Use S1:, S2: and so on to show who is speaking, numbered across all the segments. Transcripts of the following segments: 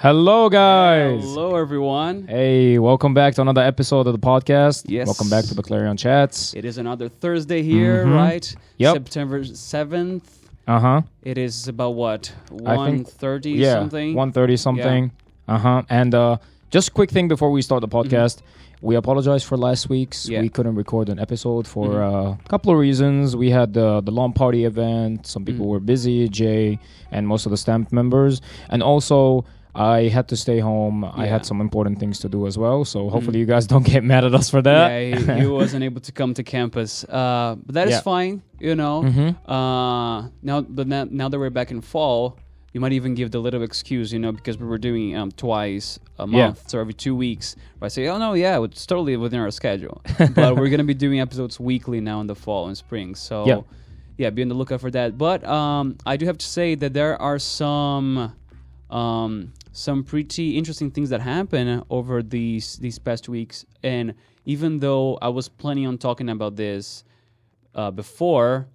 S1: Hello, guys.
S2: Hello, everyone.
S1: Hey, welcome back to another episode of the podcast.
S2: Yes.
S1: Welcome back to the Clarion Chats.
S2: It is another Thursday here, right?
S1: Yep.
S2: September 7th.
S1: Uh-huh.
S2: It is about what?
S1: I think
S2: 1:30 something?
S1: 1:30 something. Yeah. Uh-huh. And just a quick thing before we start the podcast. We apologize for last week's.
S2: Yeah.
S1: We couldn't record an episode for a couple of reasons. We had the lawn party event. Some people were busy, Jay and most of the STAMP members. And also, I had to stay home. I had some important things to do as well. So hopefully you guys don't get mad at us for that.
S2: Yeah, he wasn't able to come to campus. But that is fine, you know. Now that we're back in fall, you might even give the little excuse, you know, because we were doing twice a month, so every 2 weeks. I say, oh no, yeah, it's totally within our schedule. But we're gonna be doing episodes weekly now in the fall and spring. So yeah, be on the lookout for that. But I do have to say that there are some pretty interesting things that happen over these past weeks. And even though I was planning on talking about this before,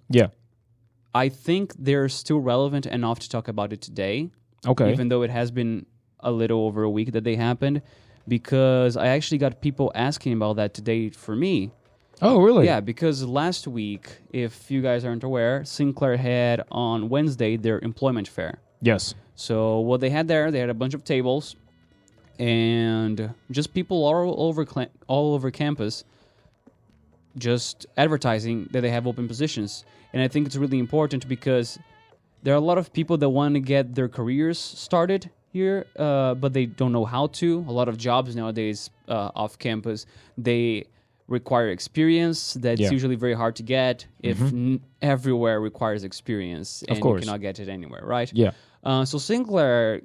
S2: I think they're still relevant enough to talk about it today.
S1: Okay.
S2: Even though it has been a little over a week that they happened, because I actually got people asking about that today for me.
S1: Oh, really?
S2: Yeah, because last week, if you guys aren't aware, Sinclair had on Wednesday their employment fair.
S1: Yes.
S2: So what they had there, they had a bunch of tables and just people all over campus just advertising that they have open positions. And I think it's really important because there are a lot of people that want to get their careers started here, but they don't know how to. A lot of jobs nowadays off campus, they require experience. That's usually very hard to get if everywhere requires experience. And you cannot get it anywhere, right?
S1: Yeah.
S2: So Sinclair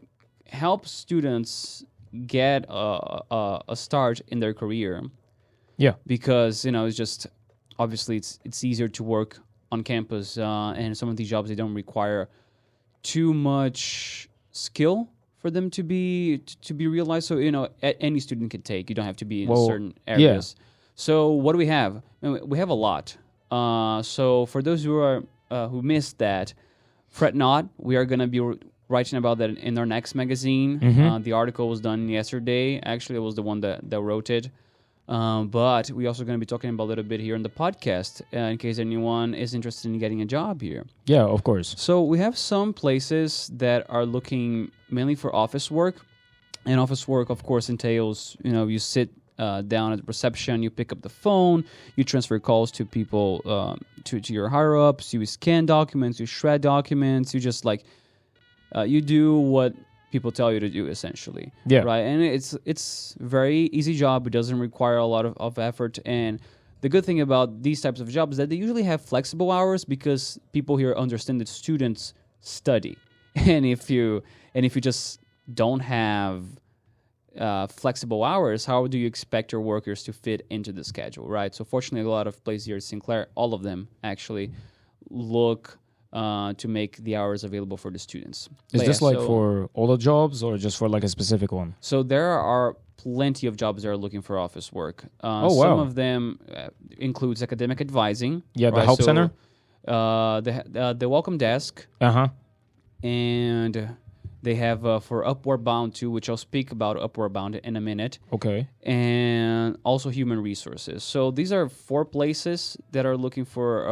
S2: helps students get a start in their career.
S1: Yeah.
S2: Because, you know, it's just, obviously it's easier to work on campus, and some of these jobs, they don't require too much skill for them to be realized. So, you know, any student can take. You don't have to be in certain areas. Yeah. So what do we have? We have a lot. So for those who missed that, fret not. We are going to be writing about that in our next magazine. The article was done yesterday. Actually, it was the one that wrote it. But we're also going to be talking about a little bit here in the podcast in case anyone is interested in getting a job here. Yeah,
S1: of course.
S2: So we have some places that are looking mainly for office work. And office work, of course, entails, you know, you sit down at the reception, you pick up the phone, you transfer calls to people, to your higher-ups, you scan documents, you shred documents, you just you do what people tell you to do, essentially.
S1: Yeah.
S2: Right? And it's very easy job. It doesn't require a lot of effort. And the good thing about these types of jobs is that they usually have flexible hours because people here understand that students study. And if you just don't have flexible hours, how do you expect your workers to fit into the schedule, right? So fortunately, a lot of places here at Sinclair, all of them actually look to make the hours available for the students.
S1: Is this for all the jobs or just for a specific one?
S2: So there are plenty of jobs that are looking for office work.
S1: Some
S2: of them includes academic advising.
S1: Yeah, the help center?
S2: The welcome desk. And they have for Upward Bound too, which I'll speak about Upward Bound in a minute.
S1: Okay.
S2: And also human resources. So these are 4 places that are looking for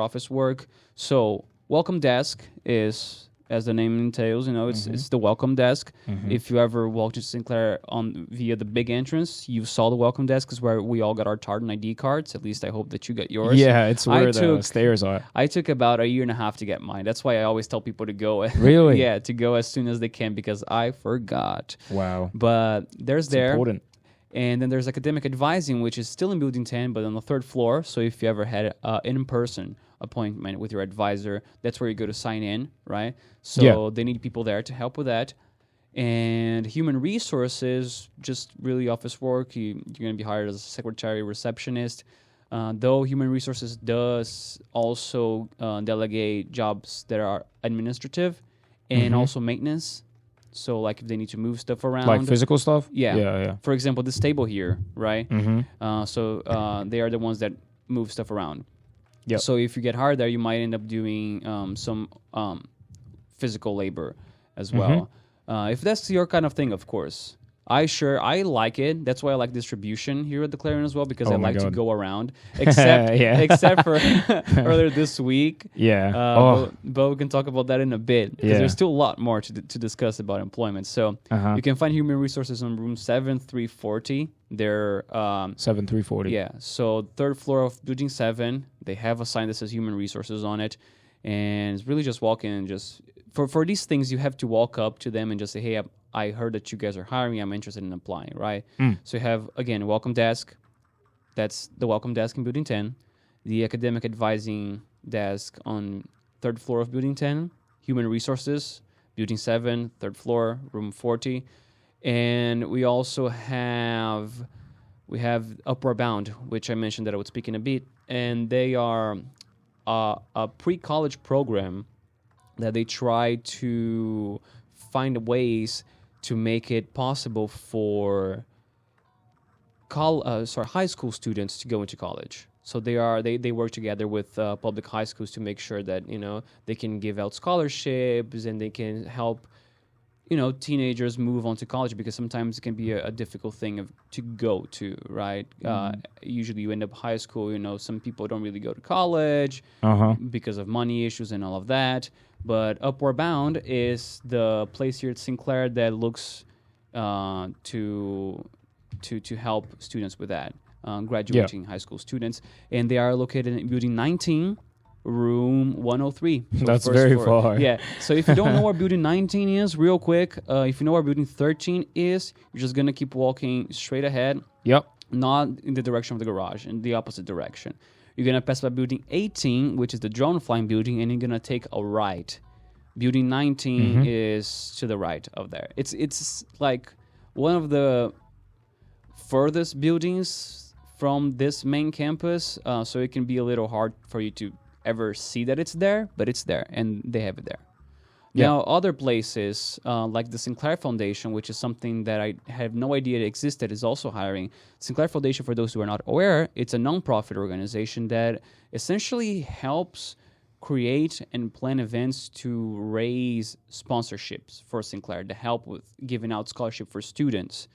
S2: office work. So welcome desk is, as the name entails, you know, it's the welcome desk. If you ever walked to Sinclair via the big entrance, you saw the welcome desk is where we all got our Tartan ID cards. At least I hope that you got yours.
S1: Yeah, it's where the stairs are.
S2: I took about a year and a half to get mine. That's why I always tell people to go.
S1: Really?
S2: Yeah, to go as soon as they can because I forgot.
S1: Wow.
S2: But it's
S1: important.
S2: And then there's academic advising, which is still in Building 10, but on the 3rd floor. So if you ever had an in-person appointment with your advisor, that's where you go to sign in, right? So they need people there to help with that. And human resources, just really office work. You're going to be hired as a secretary, receptionist. Though human resources does also delegate jobs that are administrative and also maintenance. So, if they need to move stuff around.
S1: Like physical stuff?
S2: Yeah. For example, this table here, right? So, they are the ones that move stuff around. Yep. So if you get hired there, you might end up doing some physical labor as well. If that's your kind of thing, of course. I like it. That's why I like distribution here at the Clarion as well, because I like to go around. Except for earlier this week.
S1: Yeah.
S2: But we can talk about that in a bit, because there's still a lot more to discuss about employment. So you can find human resources on room 7340. They're
S1: 7340.
S2: Yeah. So third floor of building 7. They have a sign that says human resources on it, and it's really just walk in and just for these things you have to walk up to them and just say, hey, I heard that you guys are hiring. I'm interested in applying, right? So you have, again, welcome desk. That's the welcome desk in Building 10. The academic advising desk on third floor of Building 10. Human resources, Building 7, third floor, room 40. And we also have Upward Bound, which I mentioned that I would speak in a bit. And they are a pre-college program that they try to find ways to make it possible for high school students to go into college. So they work together with public high schools to make sure that they can give out scholarships and they can help teenagers move on to college, because sometimes it can be a difficult thing to go to, right? Usually you end up high school. Some people don't really go to college because of money issues and all of that. But Upward Bound is the place here at Sinclair that looks to help students with that, graduating high school students. And they are located in Building 19, room 103. So
S1: that's very far.
S2: Yeah. So if you don't know where Building 19 is, real quick, if you know where Building 13 is, you're just going to keep walking straight ahead.
S1: Yep.
S2: Not in the direction of the garage, in the opposite direction. You're going to pass by Building 18, which is the drone flying building, and you're going to take a right. Building 19 is to the right of there. It's like one of the furthest buildings from this main campus, so it can be a little hard for you to ever see that it's there, but it's there, and they have it there. Yeah. Now, other places, like the Sinclair Foundation, which is something that I have no idea it existed, is also hiring. Sinclair Foundation, for those who are not aware, it's a non-profit organization that essentially helps create and plan events to raise sponsorships for Sinclair, to help with giving out scholarship for students.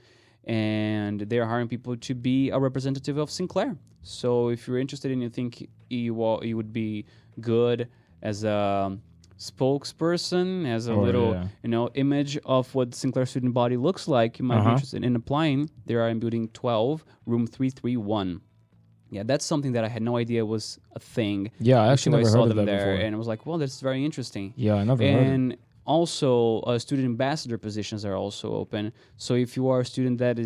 S2: And they're hiring people to be a representative of Sinclair. So if you're interested and you think you would be good as a spokesperson, as a image of what Sinclair student body looks like, you might be interested in applying. They are in Building 12, room 331. Yeah, that's something that I had no idea was a thing.
S1: Yeah, I actually never heard of that before.
S2: And I was like, well, that's very interesting.
S1: Yeah, I never heard of it.
S2: And also, student ambassador positions are also open. So if you are a student that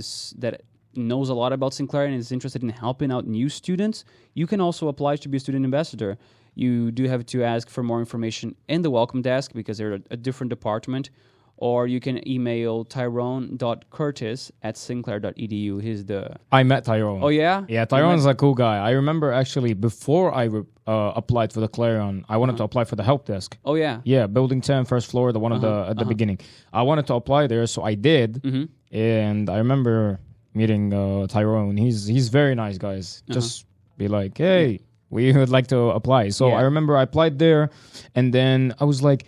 S2: knows a lot about Sinclair and is interested in helping out new students, you can also apply to be a student ambassador. You do have to ask for more information in the welcome desk, because they're a different department, or you can email tyrone.curtis@sinclair.edu. He's the...
S1: I met Tyrone.
S2: Oh, yeah?
S1: Yeah, Tyrone's a cool guy. I remember actually before I applied for the Clarion, I wanted to apply for the help desk.
S2: Oh, yeah?
S1: Yeah, Building 10, first floor, the one at the beginning. I wanted to apply there, so I did. And I remember meeting Tyrone. He's very nice, guys. Just be like, hey, we would like to apply. So I remember I applied there, and then I was like,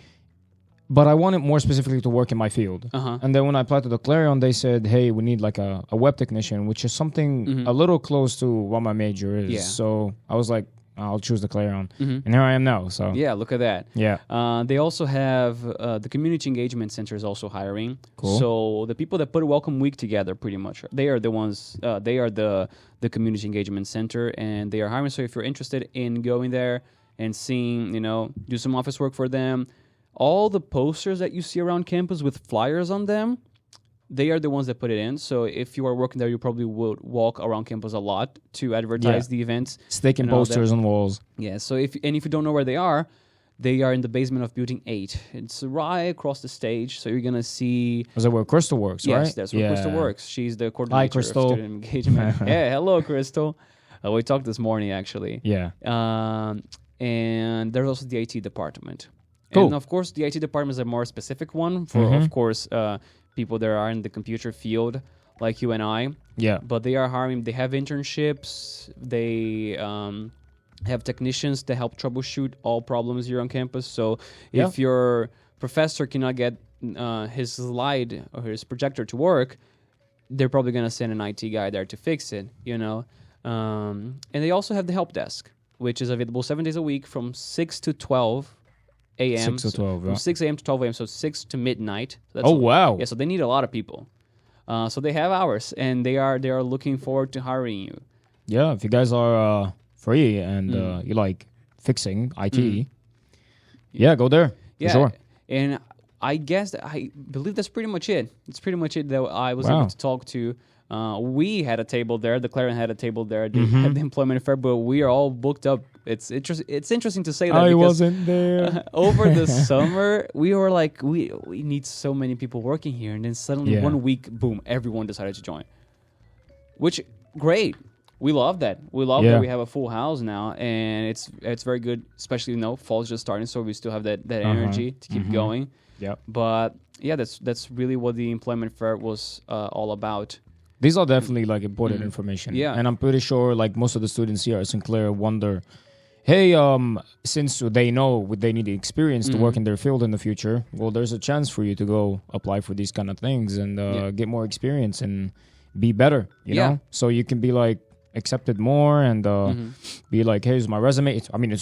S1: but I wanted more specifically to work in my field. And then when I applied to the Clarion, they said, hey, we need like a web technician, which is something a little close to what my major is.
S2: Yeah.
S1: So I was like, I'll choose the Clarion. And here I am now. So
S2: yeah, look at that.
S1: Yeah.
S2: They also have the Community Engagement Center is also hiring.
S1: Cool.
S2: So the people that put Welcome Week together, pretty much, they are the ones, they are the Community Engagement Center, and they are hiring. So if you're interested in going there and seeing, do some office work for them, all the posters that you see around campus with flyers on them, they are the ones that put it in. So if you are working there, you probably would walk around campus a lot to advertise the events.
S1: Sticking posters on walls.
S2: Yeah. So if you don't know where they are in the basement of Building 8. It's right across the stage. So you're gonna see.
S1: Is that where Crystal works?
S2: Yes,
S1: right?
S2: that's where Crystal works. She's the coordinator
S1: Hi, Crystal.
S2: of student engagement. Yeah. Hello, Crystal. We talked this morning actually.
S1: Yeah.
S2: And there's also the IT department.
S1: Cool.
S2: And of course, the IT department is a more specific one for, of course, people that are in the computer field, like you and I.
S1: Yeah.
S2: But they are hiring. They have internships. They have technicians to help troubleshoot all problems here on campus. So if your professor cannot get his slide or his projector to work, they're probably gonna send an IT guy there to fix it. And they also have the help desk, which is available 7 days a week from 6 to 12 a.m.
S1: 6 to 12,
S2: From 6 a.m. to 12 a.m. So 6 to midnight.
S1: Oh, wow.
S2: Yeah, so they need a lot of people. So they have hours, and they are looking forward to hiring you.
S1: Yeah, if you guys are free and you like fixing IT, yeah, go there.
S2: Yeah,
S1: for sure.
S2: And I believe that's pretty much it. It's pretty much it that I was
S1: Wow.
S2: able to talk to. We had a table there. The Clarion had a table there. They had the employment fair, but we are all booked up. It's interesting to say that
S1: I
S2: because
S1: wasn't there.
S2: over the summer we were like, we need so many people working here, and then suddenly 1 week, boom, everyone decided to join. Which great. We love that. We love that we have a full house now, and it's very good, especially fall's just starting, so we still have that energy to keep going.
S1: Yeah.
S2: But yeah, that's really what the employment fair was all about.
S1: These are definitely like important information.
S2: Yeah.
S1: And I'm pretty sure like most of the students here at Sinclair wonder, hey, since they know they need experience to work in their field in the future, well, there's a chance for you to go apply for these kind of things and get more experience and be better, you know? So you can be like accepted more and be like, here's my resume.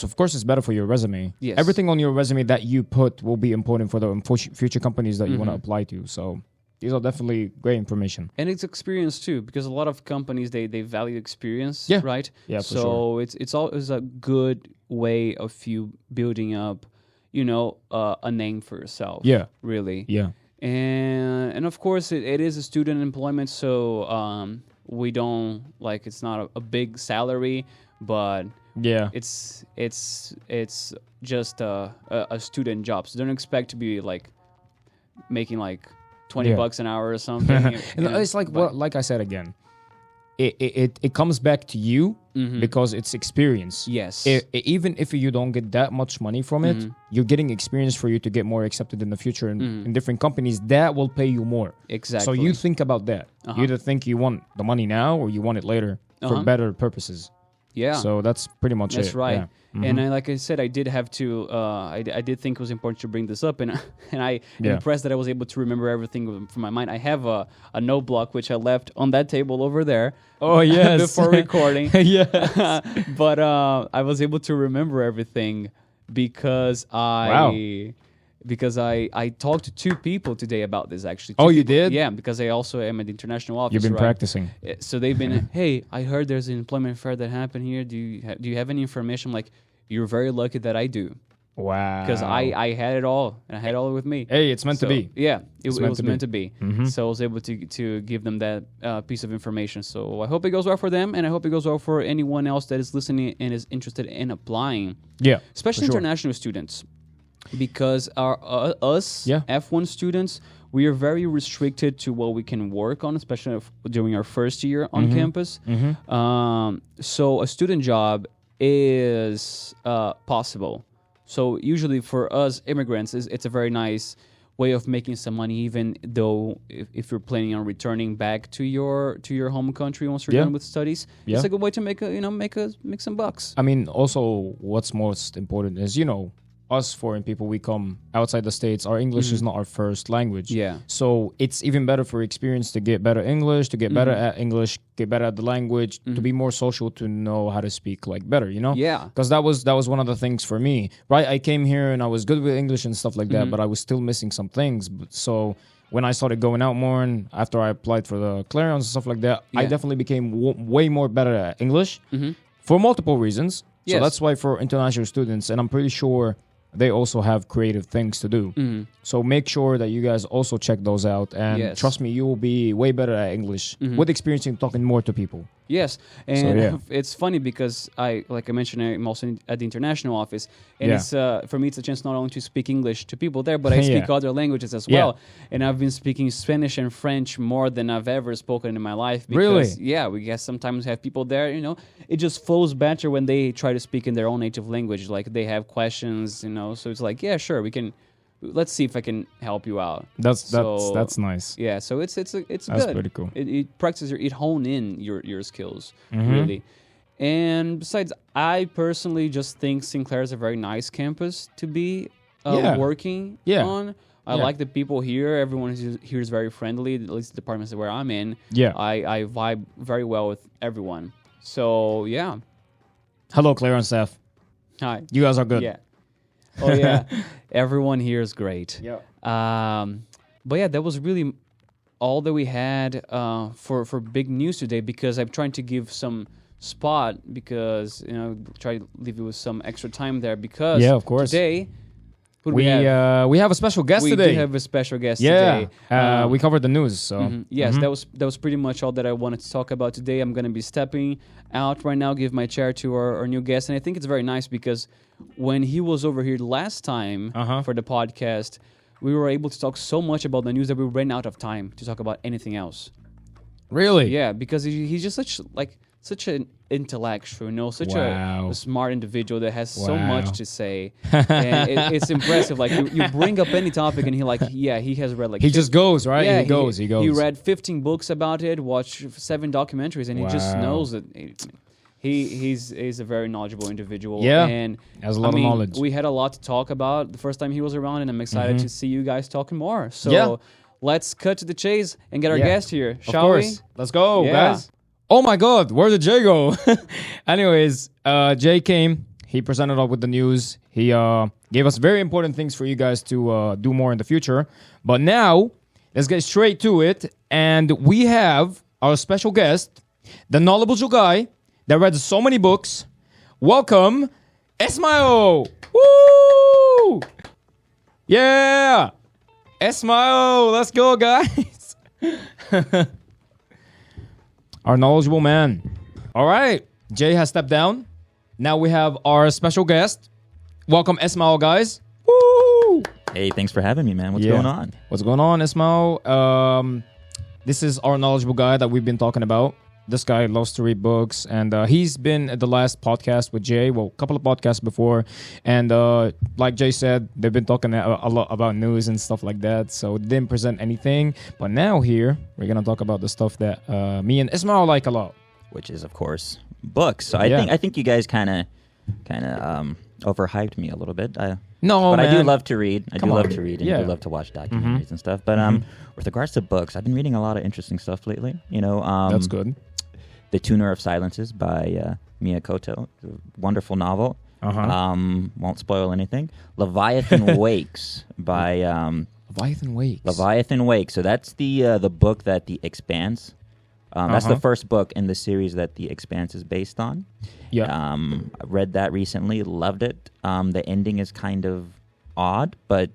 S1: Of course it's better for your resume.
S2: Yes.
S1: Everything on your resume that you put will be important for the future companies that you want to apply to. So these are definitely great information.
S2: And it's experience too, because a lot of companies they value experience, right?
S1: Yeah, for
S2: so
S1: sure.
S2: it's always a good way of you building up, a name for yourself.
S1: Yeah.
S2: Really.
S1: Yeah.
S2: And of course it is a student employment, so we don't it's not a big salary, but
S1: Yeah.
S2: it's just a student job. So don't expect to be making $20 an hour or something.
S1: It's like I said again, it comes back to you because it's experience.
S2: Yes.
S1: Even if you don't get that much money from it, you're getting experience for you to get more accepted in the future in different companies that will pay you more.
S2: Exactly.
S1: So you think about that. You either think you want the money now or you want it later for better purposes.
S2: Yeah.
S1: So that's pretty much it.
S2: That's right.
S1: Yeah.
S2: And like I said, I did have to. I did think it was important to bring this up, and I am impressed that I was able to remember everything from my mind. I have a note block which I left on that table over there.
S1: Oh yes.
S2: Before recording.
S1: Yes.
S2: But I was able to remember everything because I talked to 2 people today about this, actually.
S1: You did?
S2: Yeah, because I also am at the international office.
S1: You've been practicing.
S2: So they've been, hey, I heard there's an employment fair that happened here. Do you have any information? I'm like, you're very lucky that I do.
S1: Wow.
S2: Because I had it all, and I had it all with me.
S1: Hey, it's meant to be.
S2: Yeah, it was meant to be. So I was able to give them that piece of information. So I hope it goes well for them, and I hope it goes well for anyone else that is listening and is interested in applying.
S1: Yeah.
S2: Especially international students. Because us F1 students, we are very restricted to what we can work on, especially during our first year on campus. So a student job is possible. So usually for us immigrants, it's a very nice way of making some money, even though if you're planning on returning back to your home country once you're done with studies. It's a good way to make some bucks.
S1: I mean, also what's most important is us foreign people, we come outside the States, our English is not our first language.
S2: Yeah.
S1: So it's even better for experience to get better English, to get better at English, get better at the language, to be more social, to know how to speak better,
S2: Yeah.
S1: Because that was one of the things for me, right? I came here and I was good with English and stuff like that, but I was still missing some things. So when I started going out more and after I applied for the Clarions and stuff like that, I definitely became way more better at English for multiple reasons. So that's why for international students, and I'm pretty sure they also have creative things to do. So make sure that you guys also check those out. And trust me, you will be way better at English with experience in talking more to people.
S2: Yes. And it's funny because like I mentioned, I'm also at the international office. And it's for me, it's a chance not only to speak English to people there, but I speak other languages as well. And I've been speaking Spanish and French more than I've ever spoken in my life. Because,
S1: really?
S2: Yeah, we guess sometimes have people there, it just flows better when they try to speak in their own native language. Like they have questions, so it's like, yeah, sure, let's see if I can help you out.
S1: That's nice.
S2: Yeah, so it's
S1: that's
S2: good.
S1: pretty cool.
S2: It practices it hone in your skills really. And besides, I personally just think Sinclair is a very nice campus to be working on. I like the people here. Everyone here is very friendly. At least the departments where I'm in.
S1: Yeah.
S2: I vibe very well with everyone. So yeah.
S1: Hello, Clarion staff.
S2: Hi.
S1: You guys are good.
S2: Yeah. Oh yeah. Everyone here is great.
S1: Yeah.
S2: But yeah, that was really all that we had for big news today, because I'm trying to give some spot, because try to leave you with some extra time there, because
S1: of course.
S2: Today
S1: we have a special guest today.
S2: We do have a special guest today.
S1: We covered the news, so
S2: yes, that was pretty much all that I wanted to talk about today. I'm going to be stepping out right now, give my chair to our new guest, and I think it's very nice because when he was over here last time for the podcast, we were able to talk so much about the news that we ran out of time to talk about anything else.
S1: Really?
S2: Yeah, because he's just such an intellectual, such a smart individual that has so much to say. And it's impressive. Like you bring up any topic and he has read
S1: he just goes, right?
S2: Yeah,
S1: he goes.
S2: He read 15 books about it, watched 7 documentaries, and he just knows that he's a very knowledgeable individual.
S1: Yeah,
S2: and
S1: has a lot of knowledge.
S2: We had a lot to talk about the first time he was around, and I'm excited to see you guys talking more. So let's cut to the chase and get our guest here, shall we?
S1: Let's go, guys. Oh my God, where did Jay go? Anyways, Jay came. He presented up with the news. He gave us very important things for you guys to do more in the future. But now, let's get straight to it. And we have our special guest, the knowledgeable guy that read so many books. Welcome, Ismael. Woo! Yeah! Ismael, let's go, guys. Our knowledgeable man. All right. Jay has stepped down. Now we have our special guest. Welcome, Ismael, guys. Woo!
S3: Hey, thanks for having me, man. What's going on?
S1: What's going on, Ismael? This is our knowledgeable guy that we've been talking about. This guy loves to read books, and he's been at the last podcast with Jay. Well, a couple of podcasts before, and like Jay said, they've been talking a lot about news and stuff like that. So they didn't present anything, but now here we're gonna talk about the stuff that me and Ismael like a lot,
S3: which is, of course, books. So I think you guys kind of overhyped me a little bit. But man. I do love to read. I do love to read, and I do love to watch documentaries and stuff. But with regards to books, I've been reading a lot of interesting stuff lately.
S1: That's good.
S3: The Tuner of Silences by Mia Koto, a wonderful novel. Won't spoil anything. Leviathan Wakes by
S1: Leviathan Wakes.
S3: Leviathan Wakes. So that's the book that The Expanse. That's the first book in the series that The Expanse is based on.
S1: Yeah.
S3: I read that recently. Loved it. The ending is kind of odd, but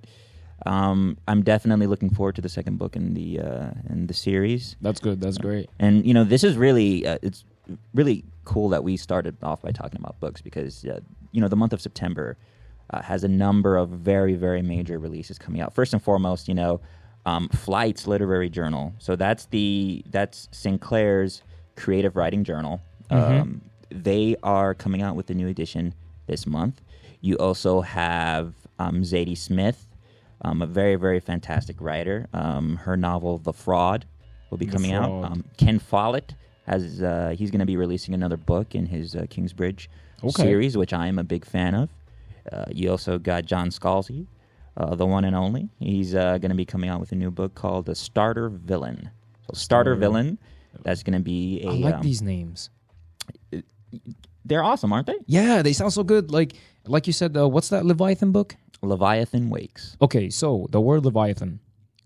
S3: I'm definitely looking forward to the second book in the series.
S1: That's good. That's great.
S3: And this is really it's really cool that we started off by talking about books, because the month of September has a number of very, very major releases coming out. First and foremost, Flight's literary journal. So that's Sinclair's creative writing journal. They are coming out with a new edition this month. You also have Zadie Smith, a very, very fantastic writer. Her novel, The Fraud, will be coming out. Ken Follett he's going to be releasing another book in his Kingsbridge series, which I am a big fan of. You also got John Scalzi, the one and only. He's going to be coming out with a new book called The Starter Villain. So Starter Villain, that's going to be a...
S1: I like these names.
S3: They're awesome, aren't they?
S1: Yeah, they sound so good. Like you said, what's that Leviathan book?
S3: Leviathan Wakes.
S1: Okay, so the word Leviathan,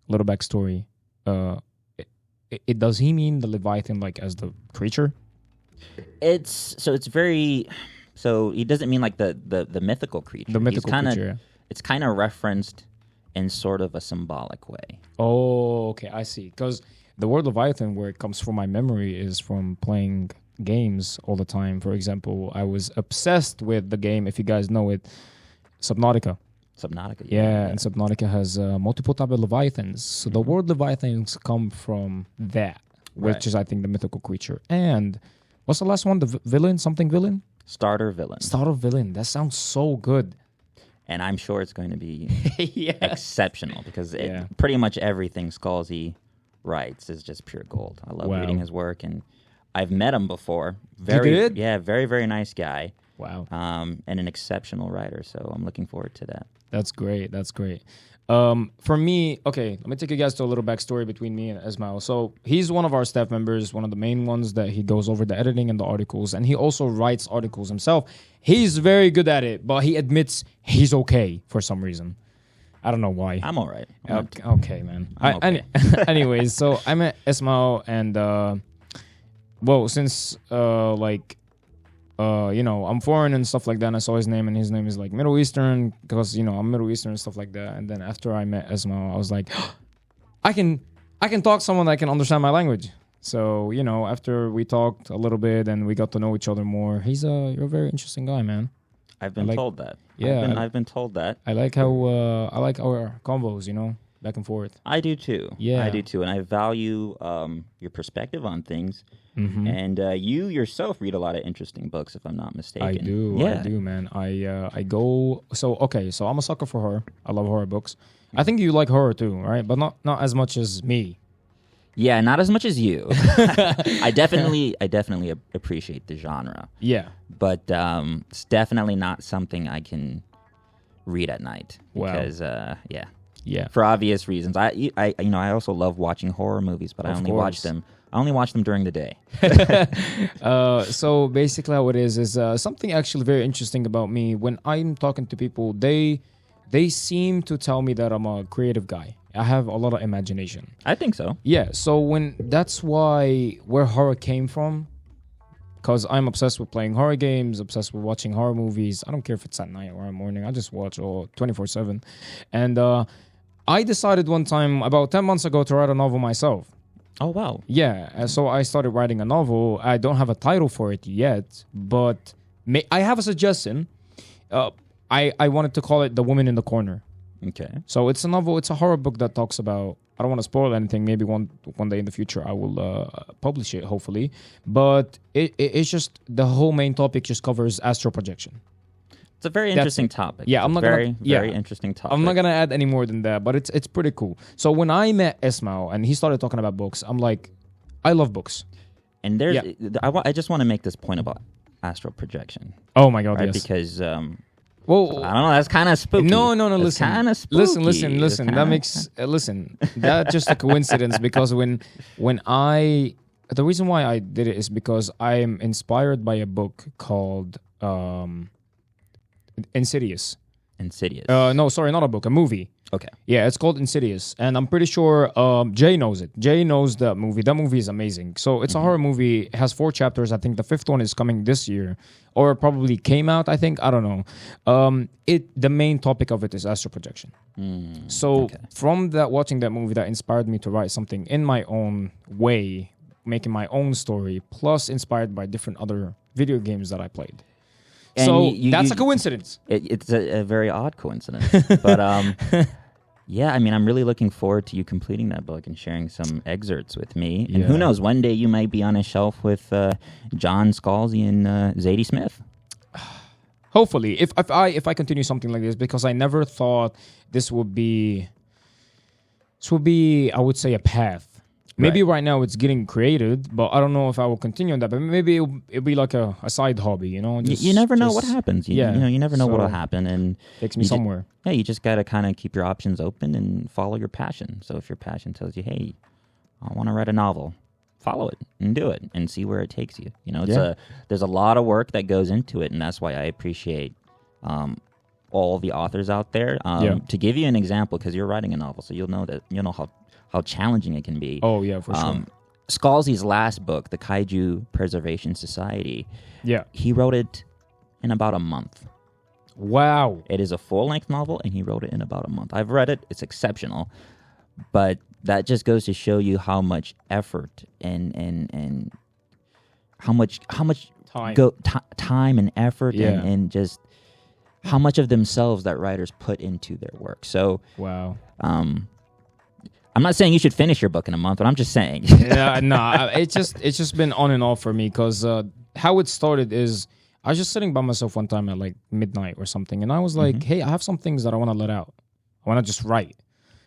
S1: little backstory. Does he mean the Leviathan like as the creature?
S3: So he doesn't mean like the mythical creature.
S1: The mythical creature.
S3: It's kind of referenced in sort of a symbolic way.
S1: Oh, okay, I see. Because the word Leviathan, where it comes from my memory, is from playing games all the time. For example, I was obsessed with the game, if you guys know it, Subnautica. Yeah, and Subnautica has multiple type of Leviathans. So the word Leviathans come from that, which is, I think, the mythical creature. And what's the last one? The villain? Something villain?
S3: Starter Villain.
S1: Starter Villain. That sounds so good.
S3: And I'm sure it's going to be exceptional, because pretty much everything Scalzi writes is just pure gold. I love reading his work, and I've met him before.
S1: You did?
S3: Yeah, very, very nice guy.
S1: Wow.
S3: And an exceptional writer. So I'm looking forward to that.
S1: That's great. That's great. For me, okay, let me take you guys to a little backstory between me and Ismael. So he's one of our staff members, one of the main ones that he goes over the editing and the articles, and he also writes articles himself. He's very good at it, but he admits he's okay for some reason. I don't know why.
S3: I'm all right.
S1: Okay, man.
S3: I'm okay.
S1: Anyways, so I met Ismael, and since I'm foreign and stuff like that, and I saw his name, and his name is like Middle Eastern because I'm Middle Eastern and stuff like that. And then after I met Ismael, I was like, I can talk to someone that can understand my language. So after we talked a little bit and we got to know each other more, you're a very interesting guy, man.
S3: I've been told that.
S1: Yeah,
S3: I've been told that.
S1: I like how I like our convos, back and forth.
S3: I do too.
S1: Yeah,
S3: I do too, and I value your perspective on things.
S1: Mm-hmm.
S3: And you yourself read a lot of interesting books, if I'm not mistaken.
S1: I do.
S3: Yeah.
S1: I do, man. I go. So I'm a sucker for horror. I love horror books. I think you like horror too, right? But not as much as me.
S3: Yeah, not as much as you. I definitely appreciate the genre.
S1: Yeah.
S3: But it's definitely not something I can read at night because
S1: Yeah.
S3: for obvious reasons. I also love watching horror movies, but I only watch them during the day.
S1: So basically how it is something actually very interesting about me. When I'm talking to people, they seem to tell me that I'm a creative guy. I have a lot of imagination.
S3: I think so.
S1: Yeah, so that's where horror came from. Because I'm obsessed with playing horror games, obsessed with watching horror movies. I don't care if it's at night or in the morning. I just watch all 24/7. And I decided one time about 10 months ago to write a novel myself.
S3: Oh, wow.
S1: Yeah, so I started writing a novel. I don't have a title for it yet, but I have a suggestion. I wanted to call it The Woman in the Corner.
S3: Okay.
S1: So it's a novel. It's a horror book that talks about. I don't want to spoil anything. Maybe one day in the future I will publish it, hopefully. But it's just the whole main topic just covers astral projection.
S3: It's a very interesting topic.
S1: Yeah, I'm not
S3: very interesting topic.
S1: I'm not gonna add any more than that, but it's pretty cool. So when I met Ismael and he started talking about books, I'm like, I love books.
S3: And I just want to make this point about astral projection.
S1: Oh my God,
S3: right?
S1: yes.
S3: Because
S1: well,
S3: I don't know. That's kind of spooky.
S1: No.
S3: That's
S1: Listen,
S3: kind of spooky.
S1: listen. That makes that's just a coincidence because when the reason why I did it is because I am inspired by a book called Insidious. No, sorry, not a book, a movie.
S3: Okay.
S1: Yeah, it's called Insidious, and I'm pretty sure Jay knows it. Jay knows that movie. That movie is amazing. So it's a horror movie. It has 4 chapters. I think the 5th one is coming this year, or probably came out. I think, I don't know. The main topic of it is astral projection. So from watching that movie, that inspired me to write something in my own way, making my own story, plus inspired by different other video games that I played.
S3: And
S1: so that's a coincidence.
S3: It's a very odd coincidence. But yeah, I mean, I'm really looking forward to you completing that book and sharing some excerpts with me. And who knows, one day you might be on a shelf with John Scalzi and Zadie Smith.
S1: Hopefully, if I continue something like this, because I never thought this would be, I would say, a path. Maybe right now it's getting created, but I don't know if I will continue on that. But maybe it'll be like a side hobby,
S3: You never know what happens. You never know what'll happen, and
S1: takes me somewhere.
S3: You just gotta kind of keep your options open and follow your passion. So if your passion tells you, "Hey, I want to write a novel," follow it and do it and see where it takes you. There's a lot of work that goes into it, and that's why I appreciate all the authors out there. To give you an example, because you're writing a novel, so you'll know how challenging it can be.
S1: Oh, yeah, for sure.
S3: Scalzi's last book, The Kaiju Preservation Society, he wrote it in about a month.
S1: Wow.
S3: It is a full-length novel, and he wrote it in about a month. I've read it. It's exceptional. But that just goes to show you how much effort and how much time and effort and just how much of themselves that writers put into their work. So,
S1: wow.
S3: I'm not saying you should finish your book in a month, but I'm just saying.
S1: It's just been on and off for me because how it started is I was just sitting by myself one time at like midnight or something, and I was like, hey, I have some things that I want to let out. I want to just write.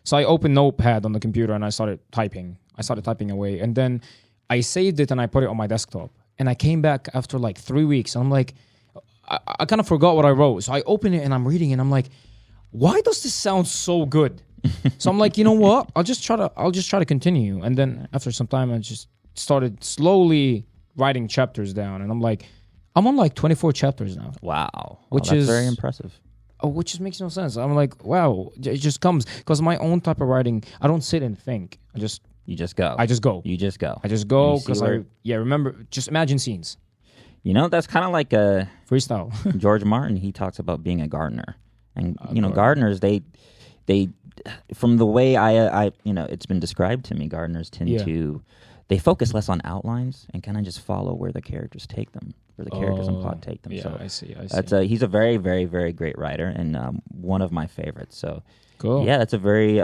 S1: So I opened Notepad on the computer and I started typing. Away, and then I saved it and I put it on my desktop. And I came back after like 3 weeks, and I'm like, I kind of forgot what I wrote. So I open it and I'm reading and I'm like, why does this sound so good? So I'm like, you know what? I'll just try to continue. And then after some time, I just started slowly writing chapters down. And I'm like, I'm on like 24 chapters now.
S3: Wow.
S1: Which
S3: that's
S1: is
S3: very impressive.
S1: Oh, which just makes no sense. I'm like, wow, it just comes because my own type of writing. I don't sit and think.
S3: You just go.
S1: I just go.
S3: You just go.
S1: I just go because remember, just imagine scenes.
S3: You know, that's kind of like a
S1: freestyle.
S3: George Martin, he talks about being a gardener. And, gardeners, they from the way I it's been described to me, gardeners tend to, they focus less on outlines and kind of just follow where the characters take them, where the characters and plot take them.
S1: Yeah,
S3: so
S1: I see.
S3: He's a very, very, very great writer and one of my favorites. So,
S1: cool.
S3: Yeah, that's a very,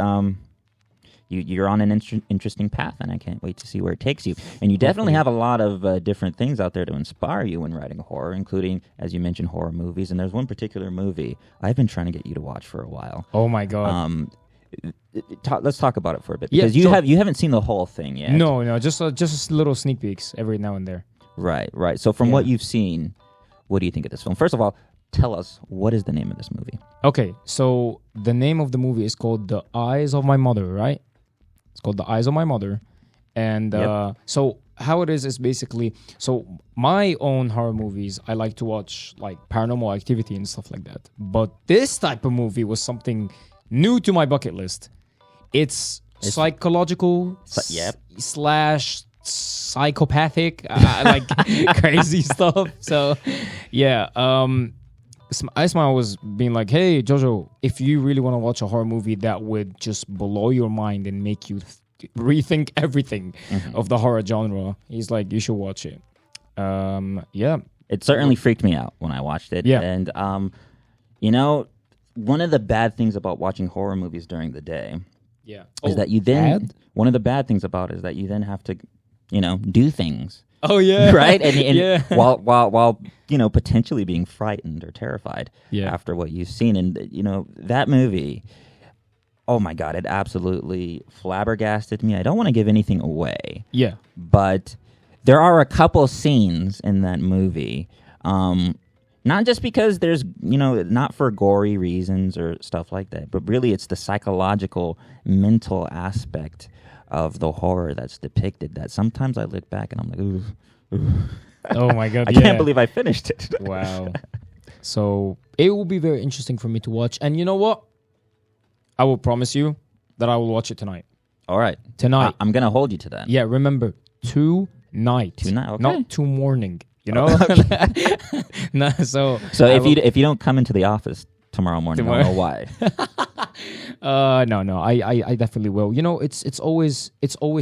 S3: you're on an interesting path, and I can't wait to see where it takes you. And you definitely have a lot of different things out there to inspire you when writing horror, including, as you mentioned, horror movies. And there's one particular movie I've been trying to get you to watch for a while.
S1: Oh my god!
S3: Let's talk about it for a bit because you haven't seen the whole thing yet.
S1: No, just little sneak peeks every now and there.
S3: Right. So from what you've seen, what do you think of this film? First of all, tell us, what is the name of this movie?
S1: Okay, so the name of the movie is called The Eyes of My Mother, right? It's called The Eyes of My Mother. And so how it is basically, so my own horror movies, I like to watch like Paranormal Activity and stuff like that. But this type of movie was something new to my bucket list. It's psychological slash psychopathic, like crazy stuff. So yeah, Ismael was being like, hey JoJo, if you really want to watch a horror movie that would just blow your mind and make you rethink everything of the horror genre, he's like, you should watch it. It
S3: certainly freaked me out when I watched it. And one of the bad things about watching horror movies during the day is that you then one of the bad things about it is that you then have to do things.
S1: Oh yeah,
S3: right. And while potentially being frightened or terrified after what you've seen, and that movie. Oh my God, it absolutely flabbergasted me. I don't want to give anything away.
S1: Yeah,
S3: but there are a couple scenes in that movie. Not just because there's, not for gory reasons or stuff like that, but really it's the psychological, mental aspect of the horror that's depicted that sometimes I look back and I'm like, ooh.
S1: Oh my God.
S3: I can't believe I finished it.
S1: Wow. So it will be very interesting for me to watch. And you know what? I will promise you that I will watch it tonight.
S3: All right.
S1: Tonight.
S3: I'm going to hold you to that.
S1: Yeah, remember, tonight.
S3: Tonight, okay.
S1: Not to morning. So
S3: if you don't come into the office tomorrow morning, I don't know why.
S1: No, I definitely will. It's always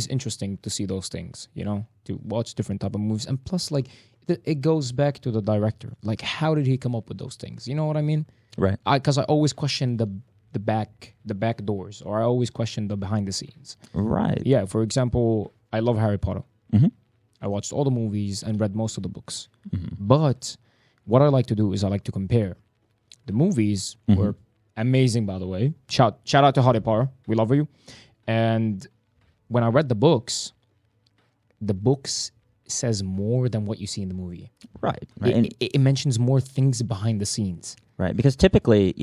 S1: interesting to see those things. To watch different type of movies, and plus, like, it goes back to the director. Like, how did he come up with those things? You know what I mean?
S3: Right.
S1: Because I always question the back doors, or I always question the behind the scenes.
S3: Right.
S1: Yeah. For example, I love Harry Potter.
S3: Mm-hmm.
S1: I watched all the movies and read most of the books. Mm-hmm. But what I like to do is I like to compare. The movies were amazing, by the way. Shout out to Harry Potter. We love you. And when I read the books says more than what you see in the movie.
S3: Right.
S1: It mentions more things behind the scenes.
S3: Right. Because typically,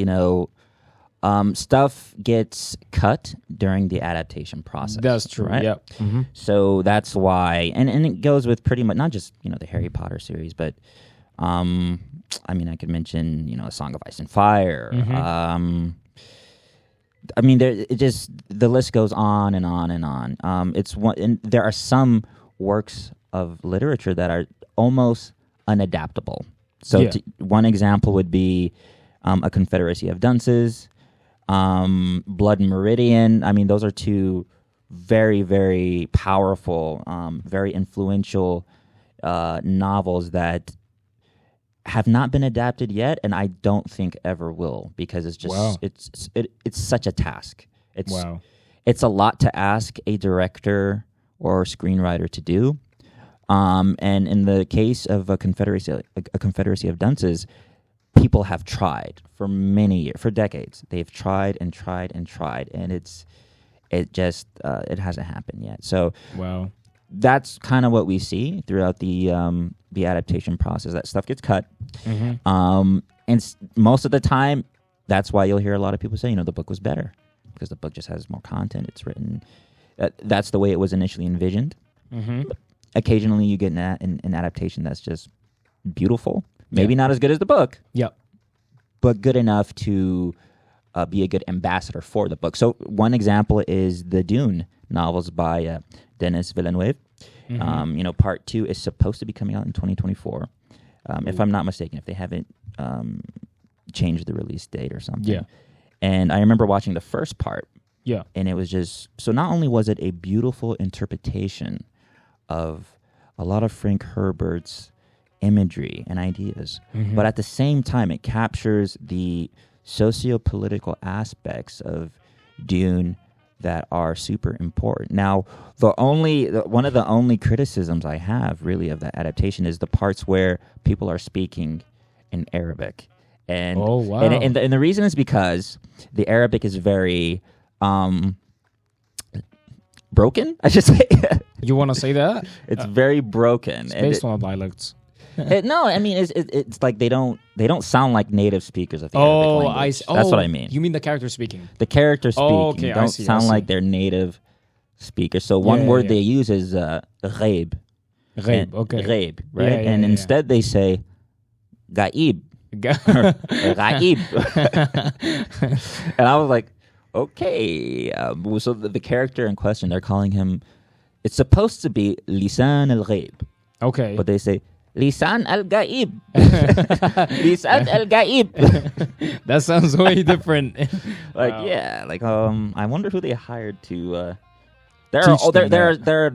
S3: stuff gets cut during the adaptation process.
S1: That's true,
S3: right?
S1: Yeah. Mm-hmm.
S3: So that's why, and it goes with pretty much, not just, the Harry Potter series, but, I could mention, A Song of Ice and Fire.
S1: Mm-hmm.
S3: The list goes on and on and on. And there are some works of literature that are almost unadaptable. So one example would be A Confederacy of Dunces, Blood Meridian. Those are two very, very powerful, very influential novels that have not been adapted yet, and I don't think ever will, because it's just it's such a task. It's a lot to ask a director or screenwriter to do. And in the case of a Confederacy of Dunces, people have tried for many years, for decades. They've tried and tried and tried, and it hasn't happened yet. So, that's kind of what we see throughout the adaptation process. That stuff gets cut, most of the time, that's why you'll hear a lot of people say, the book was better because the book just has more content. It's written. That's the way it was initially envisioned. But occasionally, you get an adaptation that's just beautiful. Maybe not as good as the book.
S1: Yep.
S3: But good enough to be a good ambassador for the book. So one example is the Dune novels by Denis Villeneuve. Part 2 is supposed to be coming out in 2024, if I'm not mistaken. If they haven't changed the release date or something.
S1: Yeah.
S3: And I remember watching the first part.
S1: Yeah.
S3: And it was just so. Not only was it a beautiful interpretation of a lot of Frank Herbert's imagery and ideas, but at the same time, it captures the socio-political aspects of Dune that are super important. Now, one of the only criticisms I have really of that adaptation is the parts where people are speaking in Arabic. And
S1: oh wow!
S3: And the reason is because the Arabic is very broken. I should say.
S1: You want to say that?
S3: It's very broken.
S1: It's based on dialects.
S3: No, I mean it's like they don't sound like native speakers of the Arabic language. That's what I mean.
S1: You mean the character speaking?
S3: The character speaking don't
S1: I
S3: sound like they're native speakers. So one word they use is ghaib.
S1: Ghaib, okay.
S3: Ghaib, right? And instead they say ghaib. Ghaib. And I was like, okay. So the character in question, they're calling him, it's supposed to be Lisan al-Ghaib.
S1: Okay.
S3: But they say, Lisan al-Ghaib. Lisan al-Ghaib.
S1: That sounds way different.
S3: I wonder who they hired to... There are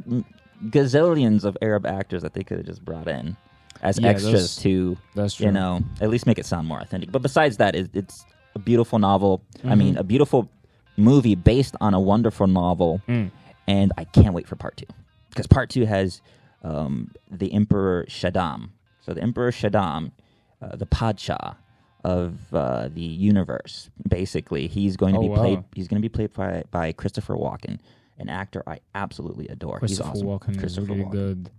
S3: gazillions of Arab actors that they could have just brought in as extras to,
S1: that's true.
S3: At least make it sound more authentic. But besides that, it's a beautiful novel. I mean, a beautiful movie based on a wonderful novel. And I can't wait for part 2. Because part 2 has the Emperor Shaddam. So the Emperor Shaddam, the Padshah of the universe, basically, he's going to be played. He's going to be played by Christopher Walken, an actor I absolutely adore.
S1: Christopher
S3: he's awesome.
S1: Walken
S3: Christopher
S1: is really
S3: Walken.
S1: good.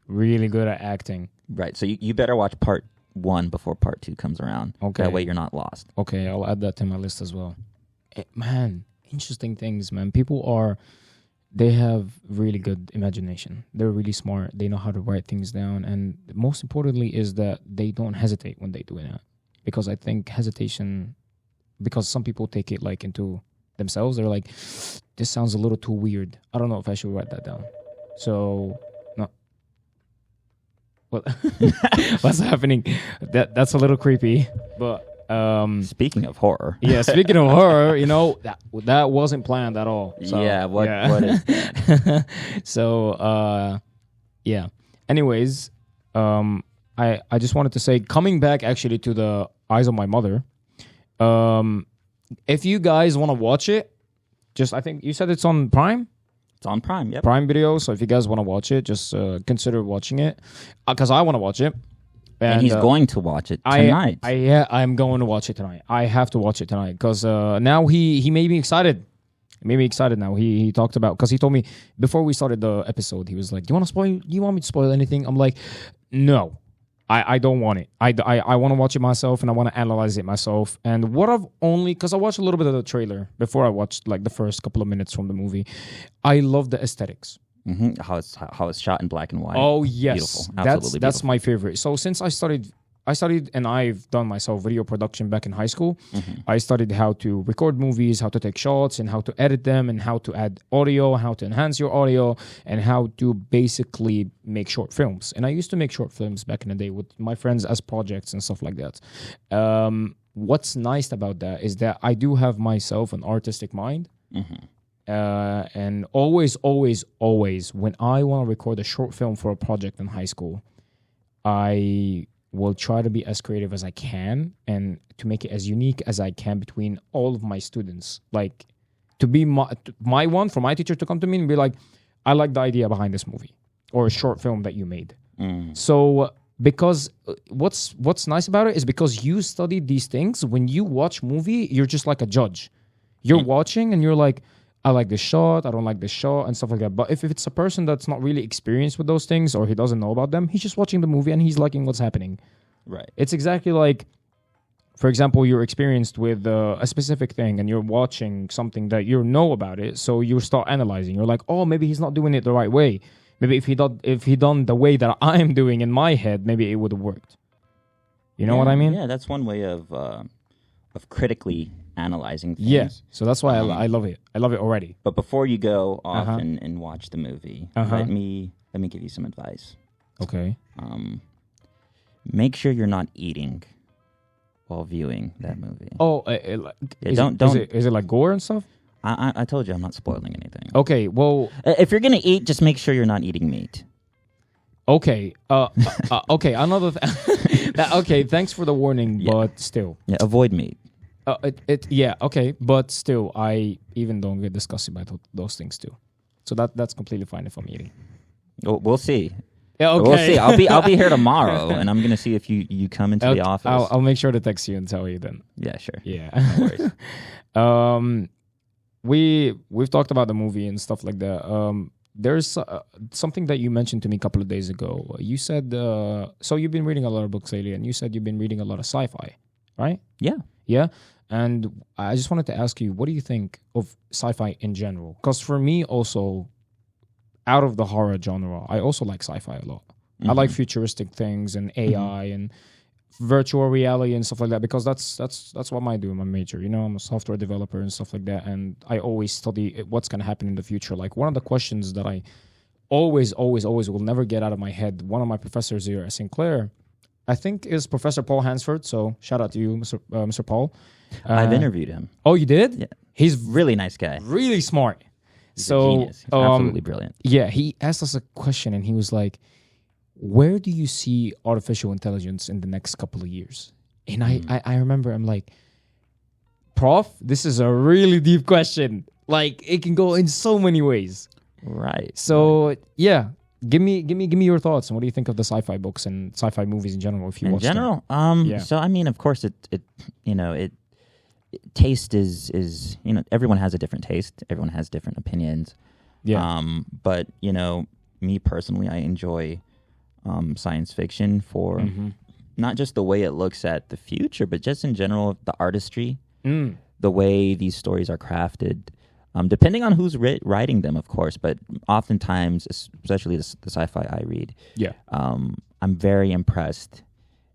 S1: Really good at acting.
S3: Right. So you better watch part 1 before part 2 comes around.
S1: Okay.
S3: That way you're not lost.
S1: Okay, I'll add that to my list as well. Man, interesting things, man. They have really good imagination. They're really smart. They know how to write things down. And most importantly is that they don't hesitate when they do that. Because I think hesitation, because some people take it like into themselves. They're like, this sounds a little too weird. I don't know if I should write that down. So, no. What? What's happening? That's a little creepy. But
S3: speaking of horror.
S1: Yeah, speaking of horror, that wasn't planned at all. So,
S3: what is that?
S1: So, yeah. Anyways, I just wanted to say, coming back actually to the Eyes of My Mother, if you guys want to watch it, I think you said it's on Prime?
S3: It's on Prime, yep.
S1: Prime Video, so if you guys want to watch it, just consider watching it. Because I want to watch it.
S3: And he's going to watch it tonight.
S1: I'm going to watch it tonight. I have to watch it tonight because now he made me excited. He made me excited now. He talked about, because he told me before we started the episode, he was like, "Do you want me to spoil anything?" I'm like, "No, I don't want it. I want to watch it myself and I want to analyze it myself." And what I've only, because I watched a little bit of the trailer before I watched like the first couple of minutes from the movie, I love the aesthetics.
S3: Mm-hmm. How it's shot in black and white.
S1: Oh yes,
S3: beautiful. Absolutely
S1: that's my favorite. So since I studied and I've done myself video production back in high school. I studied how to record movies, how to take shots, and how to edit them, and how to add audio, how to enhance your audio, and how to basically make short films. And I used to make short films back in the day with my friends as projects and stuff like that. What's nice about that is that I do have myself an artistic mind. And always, when I want to record a short film for a project in high school, I will try to be as creative as I can and to make it as unique as I can between all of my students. Like, to be my one, for my teacher to come to me and be like, "I like the idea behind this movie or a short film that you made." So, because what's nice about it is because you studied these things, when you watch movie, you're just like a judge. You're watching and you're like, I like this shot, I don't like this shot, and stuff like that. But if it's a person that's not really experienced with those things or he doesn't know about them, he's just watching the movie and he's liking what's happening.
S3: Right.
S1: It's exactly like, for example, you're experienced with a specific thing and you're watching something that you know about it, so you start analyzing. You're like, oh, maybe he's not doing it the right way. Maybe if he done the way that I'm doing in my head, maybe it would have worked. You know what I mean?
S3: Yeah, that's one way of critically analyzing things.
S1: Yeah. So that's why I love it. I love it already.
S3: But before you go off and watch the movie, let me give you some advice.
S1: Okay.
S3: Make sure you're not eating while viewing that movie.
S1: Oh, is it like gore and stuff?
S3: I told you I'm not spoiling anything.
S1: Okay. Well,
S3: if you're gonna eat, just make sure you're not eating meat.
S1: Okay. Okay. Another. Okay. Thanks for the warning, but still.
S3: Yeah. Avoid meat.
S1: Yeah. Okay. But still, I even don't get disgusted by those things too. So that's completely fine if I'm eating.
S3: We'll see.
S1: Yeah. Okay.
S3: We'll see. I'll be here tomorrow, and I'm gonna see if you come into the office.
S1: I'll make sure to text you and tell you then.
S3: Yeah. Sure.
S1: Yeah.
S3: No worries.
S1: We've talked about the movie and stuff like that. There's something that you mentioned to me a couple of days ago. You said, so you've been reading a lot of books lately, and you said you've been reading a lot of sci-fi, right?
S3: Yeah.
S1: Yeah. And I just wanted to ask you, what do you think of sci-fi in general? Because for me also, out of the horror genre, I also like sci-fi a lot. I like futuristic things and AI and virtual reality and stuff like that, because that's what I do in my major. You know, I'm a software developer and stuff like that, and I always study what's going to happen in the future. Like, one of the questions that I always will never get out of my head, one of my professors here at Sinclair, I think is Professor Paul Hansford, so shout out to you, Mr. Paul.
S3: I've interviewed him.
S1: Oh, you did?
S3: Yeah.
S1: He's
S3: really nice guy.
S1: Really smart.
S3: He's a genius. He's absolutely brilliant.
S1: Yeah, he asked us a question and he was like, where do you see artificial intelligence in the next couple of years? And I remember I'm like, Prof, this is a really deep question. Like, it can go in so many ways.
S3: Right.
S1: So yeah, give me your thoughts. And what do you think of the sci-fi books and sci-fi movies in general? If you watch them?
S3: So I mean, of course, taste is everyone has a different taste. Everyone has different opinions.
S1: Yeah.
S3: But me personally, I enjoy science fiction for not just the way it looks at the future, but just in general, the artistry, the way these stories are crafted, depending on who's writing them, of course, but oftentimes, especially the sci-fi I read, I'm very impressed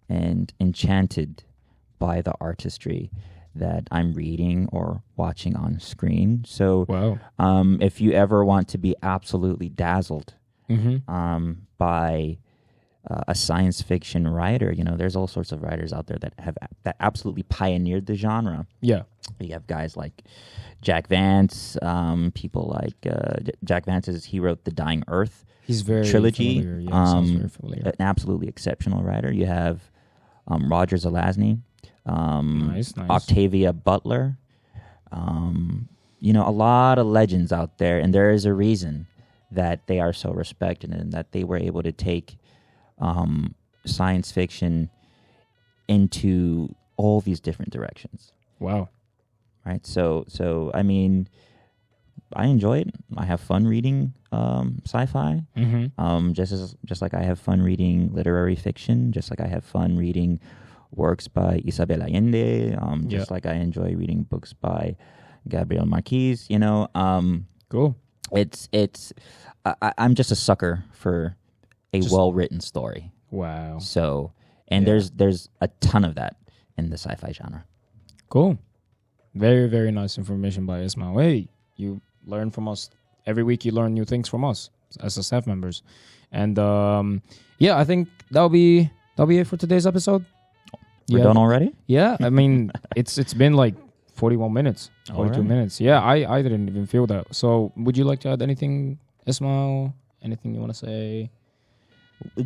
S3: and enchanted by the artistry that I'm reading or watching on screen. So if you ever want to be absolutely dazzled by a science fiction writer, there's all sorts of writers out there that absolutely pioneered the genre.
S1: Yeah.
S3: You have guys like Jack Vance, people like Jack Vance, he wrote the Dying Earth trilogy.
S1: Familiar. Yeah, sounds very familiar.
S3: An absolutely exceptional writer. You have Roger Zelazny,
S1: nice.
S3: Octavia Butler, a lot of legends out there, and there is a reason that they are so respected and that they were able to take science fiction into all these different directions.
S1: Wow.
S3: Right. So I mean, I enjoy it. I have fun reading sci-fi. Just like I have fun reading literary fiction. Just like I have fun reading works by Isabel Allende. Just like I enjoy reading books by Gabriel Marquez.
S1: Cool.
S3: I'm just a sucker for a well-written story.
S1: Wow.
S3: So, and there's a ton of that in the sci-fi genre.
S1: Cool. Very, very nice information by Ismael. Hey, you learn from us. Every week you learn new things from us as the staff members. And I think that'll be it for today's episode.
S3: We're done already?
S1: Yeah. I mean, it's been like 41 minutes, 42 minutes. Yeah, I didn't even feel that. So would you like to add anything, Ismael? Anything you want to say?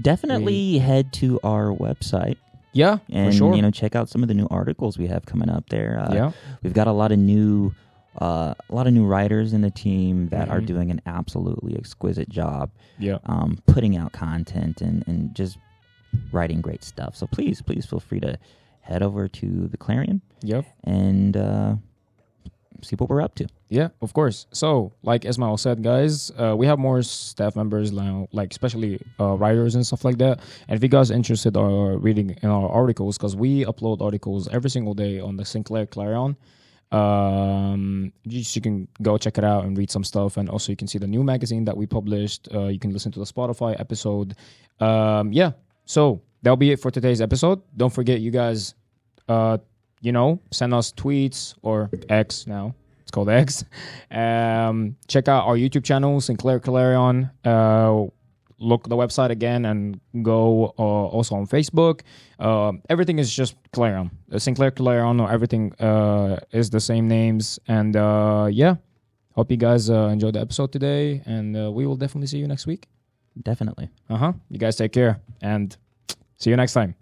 S3: Definitely head to our website.
S1: Yeah,
S3: and
S1: for sure.
S3: Check out some of the new articles we have coming up there. We've got a lot of new writers in the team that are doing an absolutely exquisite job. Yeah, putting out content and just writing great stuff. So please feel free to head over to the Clarion.
S1: Yep,
S3: and see what we're up to.
S1: Yeah, of course. So, like Ismael said, guys, we have more staff members now, like especially writers and stuff like that. And if you guys are interested or reading in our articles, because we upload articles every single day on the Sinclair Clarion, you can go check it out and read some stuff. And also you can see the new magazine that we published. You can listen to the Spotify episode. Yeah, so that'll be it for today's episode. Don't forget, you guys, send us tweets, or X now. It's called X. Check out our YouTube channel, Sinclair Clarion. Look the website again and go also on Facebook. Everything is just Clarion. Sinclair Clarion, or everything is the same names. And yeah, hope you guys enjoyed the episode today. And we will definitely see you next week.
S3: Definitely.
S1: You guys take care and see you next time.